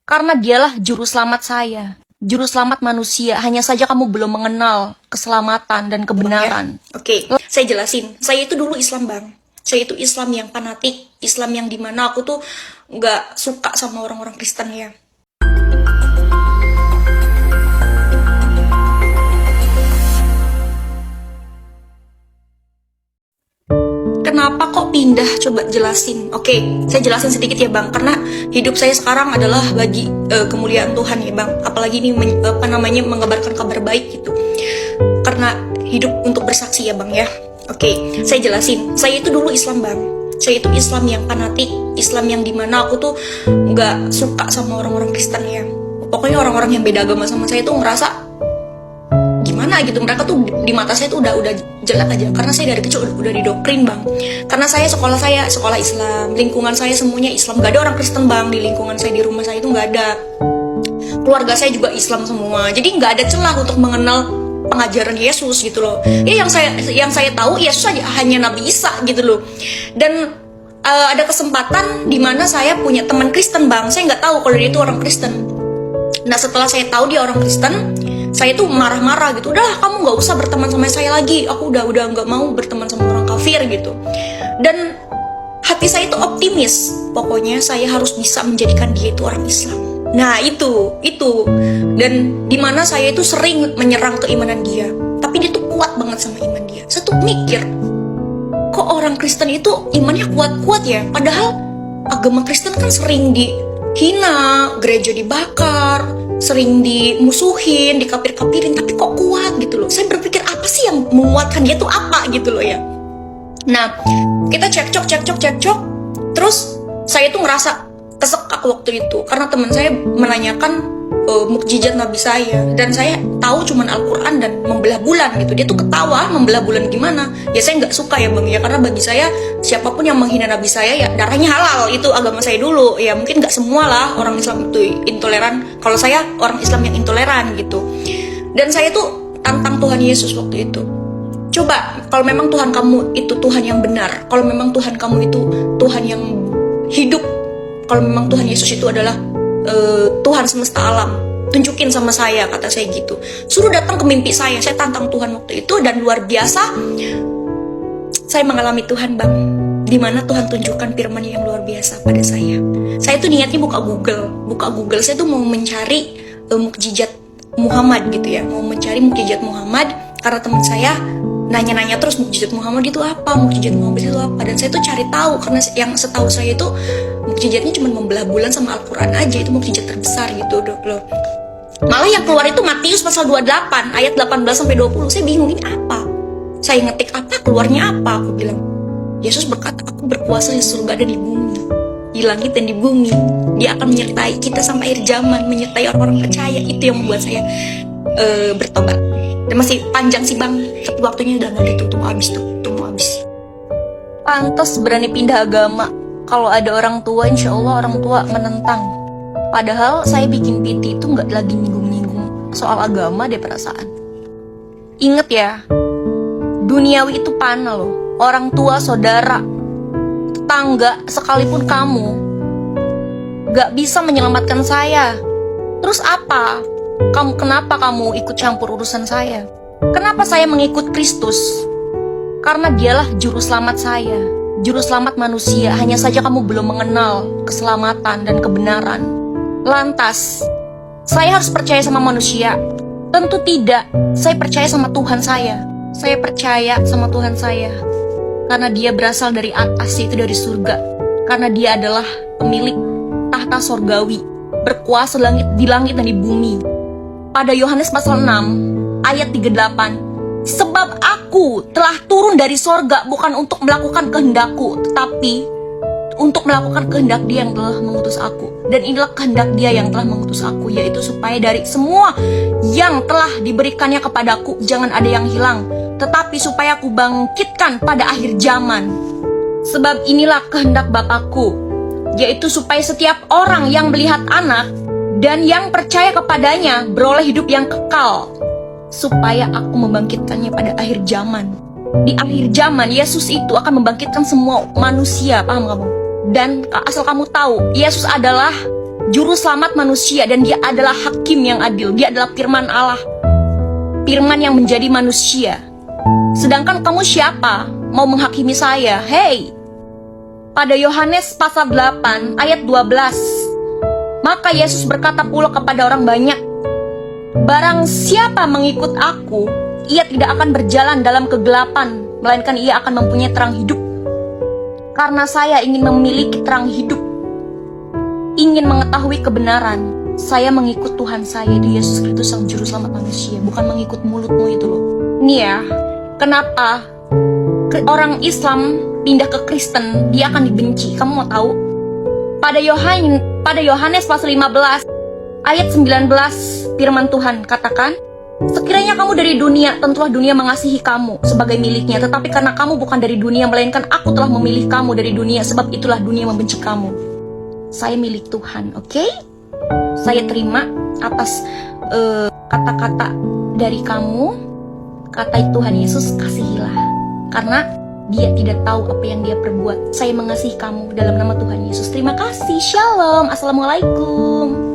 Karena dialah juru selamat saya, juru selamat manusia. Hanya saja kamu belum mengenal keselamatan dan kebenaran. Oke, saya jelasin. Saya itu dulu Islam, Bang. Saya itu Islam yang fanatik, Islam yang dimana aku tuh nggak suka sama orang-orang Kristen ya. Kenapa kok pindah? Coba jelasin. Oke, saya jelasin sedikit ya, Bang. Karena hidup saya sekarang adalah bagi kemuliaan Tuhan ya, Bang. Apalagi ini mengabarkan kabar baik gitu. Karena hidup untuk bersaksi ya, Bang ya. Oke, saya jelasin. Saya itu dulu Islam, Bang. Saya itu Islam yang fanatik, Islam yang dimana aku tuh nggak suka sama orang-orang Kristen ya. Pokoknya orang-orang yang beda agama sama saya tuh ngerasa gimana gitu, mereka tuh di mata saya tuh udah jelek aja. Karena saya dari kecil udah didoktrin, Bang. Karena saya sekolah Islam, lingkungan saya semuanya Islam, gak ada orang Kristen, Bang. Di lingkungan saya, di rumah saya itu gak ada. Keluarga saya juga Islam semua, jadi nggak ada celah untuk mengenal pengajaran Yesus gitu loh. Ya yang saya tahu Yesus hanya Nabi Isa gitu loh. Dan ada kesempatan di mana saya punya teman Kristen, Bang. Saya nggak tahu kalau dia itu orang Kristen. Nah, setelah saya tahu dia orang Kristen, saya tuh marah-marah gitu. Udah, kamu nggak usah berteman sama saya lagi. Aku udah nggak mau berteman sama orang kafir gitu. Dan hati saya itu optimis. Pokoknya saya harus bisa menjadikan dia itu orang Islam. Nah itu. Dan dimana saya itu sering menyerang keimanan dia. Tapi dia tuh kuat banget sama iman dia. Saya tuh mikir, kok orang Kristen itu imannya kuat-kuat ya? Padahal agama Kristen kan sering dihina, gereja dibakar, sering dimusuhin, dikapir-kapirin, tapi kok kuat gitu loh. Saya berpikir apa sih yang menguatkan dia tuh apa gitu loh ya. Nah, kita cekcok. Terus saya tuh ngerasa kesekak waktu itu karena teman saya menanyakan mukjizat Nabi saya, dan saya tahu cuman Al-Quran dan membelah bulan gitu. Dia tuh ketawa, membelah bulan gimana? Ya saya nggak suka ya, Bang ya, karena bagi saya siapapun yang menghina Nabi saya ya darahnya halal. Itu agama saya dulu ya. Mungkin nggak semua lah orang Islam itu intoleran. Kalau saya orang Islam yang intoleran gitu. Dan saya tuh tantang Tuhan Yesus waktu itu. Coba kalau memang Tuhan kamu itu Tuhan yang benar, kalau memang Tuhan kamu itu Tuhan yang hidup, kalau memang Tuhan Yesus itu adalah Tuhan semesta alam, tunjukin sama saya, kata saya gitu. Suruh datang ke mimpi saya tantang Tuhan waktu itu. Dan luar biasa saya mengalami Tuhan, Bang. Dimana Tuhan tunjukkan firman-Nya yang luar biasa pada saya. Saya tuh niatnya buka Google, saya tuh mau mencari mukjizat Muhammad gitu ya. Mau mencari mukjizat Muhammad karena teman saya nanya-nanya terus mukjizat Muhammad itu apa, dan saya tuh cari tahu. Karena yang setahu saya itu mukjizatnya cuma membelah bulan sama Al-Quran aja, itu mukjizat terbesar gitu loh. Malah yang keluar itu Matius pasal 28 ayat 18-20. Saya bingung, ini apa? Saya ngetik apa, keluarnya apa? Aku bilang, Yesus berkata, aku berkuasa di surga dan di bumi, di langit dan di bumi. Dia akan menyertai kita sampai akhir zaman, menyertai orang-orang percaya. Itu yang membuat saya bertobat. Dan masih panjang sih, Bang, tapi waktunya udah gak ditutup habis. Pantes berani pindah agama. Kalau ada orang tua, insya Allah orang tua menentang. Padahal saya bikin PT itu gak lagi nyinggung-nyinggung soal agama deh, perasaan. Ingat ya, duniawi itu panah loh. Orang tua, saudara, tetangga, sekalipun kamu gak bisa menyelamatkan saya. Terus apa? Kenapa kamu ikut campur urusan saya? Kenapa saya mengikut Kristus? Karena dialah juru selamat saya, juru selamat manusia. Hanya saja kamu belum mengenal keselamatan dan kebenaran. Lantas, saya harus percaya sama manusia? Tentu tidak. Saya percaya sama Tuhan saya. Saya percaya sama Tuhan saya karena dia berasal dari atas, yaitu dari surga. Karena dia adalah pemilik tahta sorgawi, berkuasa di langit dan di bumi. Pada Yohanes pasal 6 ayat 38, sebab aku telah turun dari sorga bukan untuk melakukan kehendakku, tetapi untuk melakukan kehendak dia yang telah mengutus aku. Dan inilah kehendak dia yang telah mengutus aku, yaitu supaya dari semua yang telah diberikannya kepadaku jangan ada yang hilang, tetapi supaya aku bangkitkan pada akhir zaman. Sebab inilah kehendak Bapakku, yaitu supaya setiap orang yang melihat Anak dan yang percaya kepadanya beroleh hidup yang kekal, supaya aku membangkitkannya pada akhir zaman. Di akhir zaman, Yesus itu akan membangkitkan semua manusia, paham kamu? Dan asal kamu tahu, Yesus adalah juru selamat manusia, dan dia adalah hakim yang adil. Dia adalah firman Allah, firman yang menjadi manusia. Sedangkan kamu siapa mau menghakimi saya? Hei. Pada Yohanes pasal 8 ayat 12, maka Yesus berkata pula kepada orang banyak, barang siapa mengikut aku, ia tidak akan berjalan dalam kegelapan, melainkan ia akan mempunyai terang hidup. Karena saya ingin memiliki terang hidup, ingin mengetahui kebenaran, saya mengikut Tuhan saya di Yesus Kristus Sang Juru Selamat manusia, bukan mengikut mulutmu itu loh. Nih ya, kenapa orang Islam pindah ke Kristen, dia akan dibenci. Kamu mau tahu? Pada Yohanes pasal 15 ayat 19, firman Tuhan katakan, sekiranya kamu dari dunia, tentulah dunia mengasihi kamu sebagai miliknya. Tetapi karena kamu bukan dari dunia, melainkan aku telah memilih kamu dari dunia, sebab itulah dunia membenci kamu. Saya milik Tuhan, oke? Saya terima atas kata-kata dari kamu. Kata Tuhan Yesus, kasihilah, karena dia tidak tahu apa yang dia perbuat. Saya mengasihi kamu dalam nama Tuhan Yesus. Terima kasih, shalom, assalamualaikum.